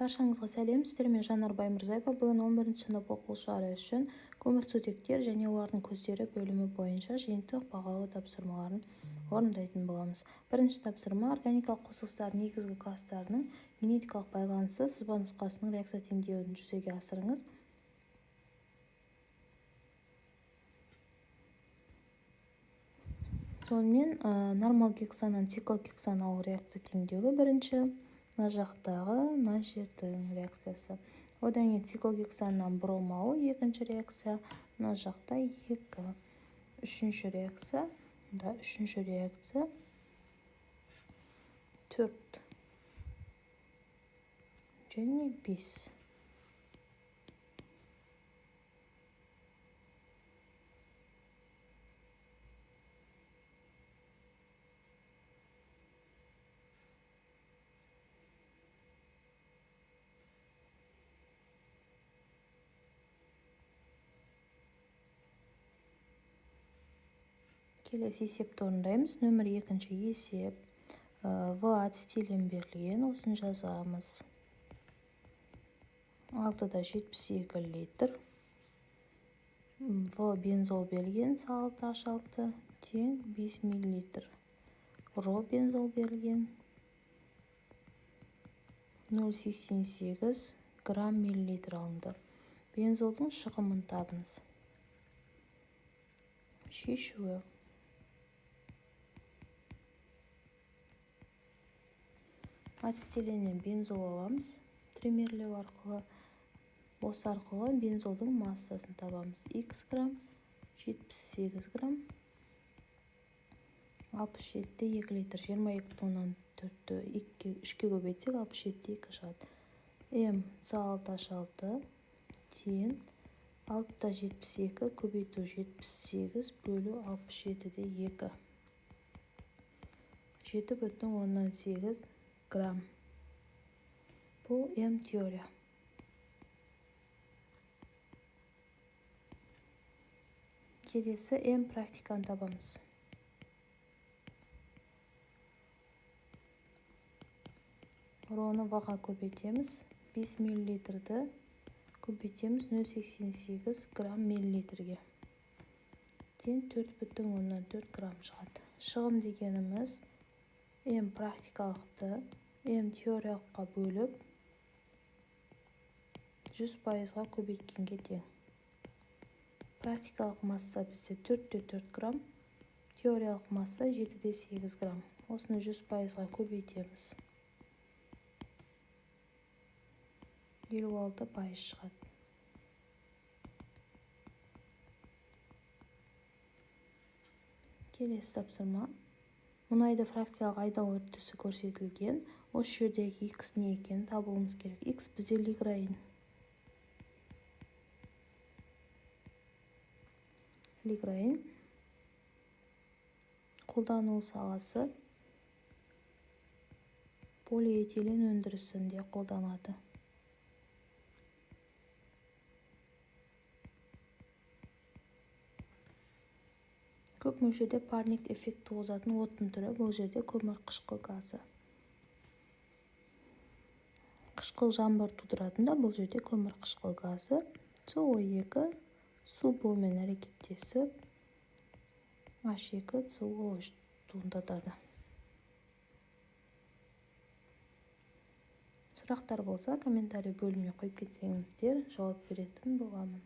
Баршаңызға сәлем, сіздермен Жанар Баймырзаева. Бүгін 11 сынып оқушылары үшін көмірсутектер және олардың көздері бөлімі бойынша жиынтық бағалау тапсырмаларын орындайтын боламыз. Бірінші тапсырма органикалық қосылыстардың негізгі кластарының генетикалық байланысы сызба нұсқасының реакция теңдеуін жүзеге асырыңыз. Сонымен нормал гексаннан цикло гексан алу реакция теңдеуі бірінші. Мына жақтағы мына жердің реакциясы. Одан кейін циклогексаннан бром алу екінші реакция. Мына жақта 2. Үшінші реакция. Да, үшінші реакция 4 және 5. Келесі есепті орындаймыз. Нөмір 2 есеп. В ацетилен берілген, осын жазамыз. 6-да 72 литр. В бензол берілген, салты H6 тең 5 мл. Ро бензол берілген 0,88 грамм миллилитр алынды. Бензолдың шығымын табыңыз. Шешуі. Ацетиленнен бензол аламыз. Тримерлеу арқылы. Осы арқылы бензолдың массасын табамыз. X грамм, 78 грамм, 67-де 2 литр, 22 тоннан 4-ті 3-ке көбейтсек 67-де 2 шығады. М салты H6 тең 6-да 72 көбейту 78 бөлу 67-де 2. 7,8 грамм. Бұл М теория. Келесі М практиканы табамыз. Роны ваға көбейтеміз. 5 мл-ді көбейтеміз 0,88 грамм миллилитрге. Тең 4,4 грамм шығады. Шығым дегеніміз М практикалықты М теориялыққа бөліп 100%-ға көбейткенге тең. Практикалық масса бізде 4,4 грамм, теориялық масса 7,8 грамм. Осыны 100%-ға көбейтеміз. 56% шығады. Келесі тапсырма. Мұнайды фракциялық айдау үрдісі көрсетілген. Осы жердегі X не екенін табуымыз керек. X бізде лиграин. Лиграин қолдану саласы полиэтилен өндірісінде қолданады. Көп мөлшерде парник эффект туғызатын оттың түрі, бұл жерде көмір қышқыл газы. Қышқыл жаңбыр тудыратында бұл жерде көмір қышқыл газы. CO2 су буымен әрекеттесіп H2CO3 туындатады. Сұрақтар болса, комментарий бөліміне қойып кетсеңіздер, жауап беретін боламын.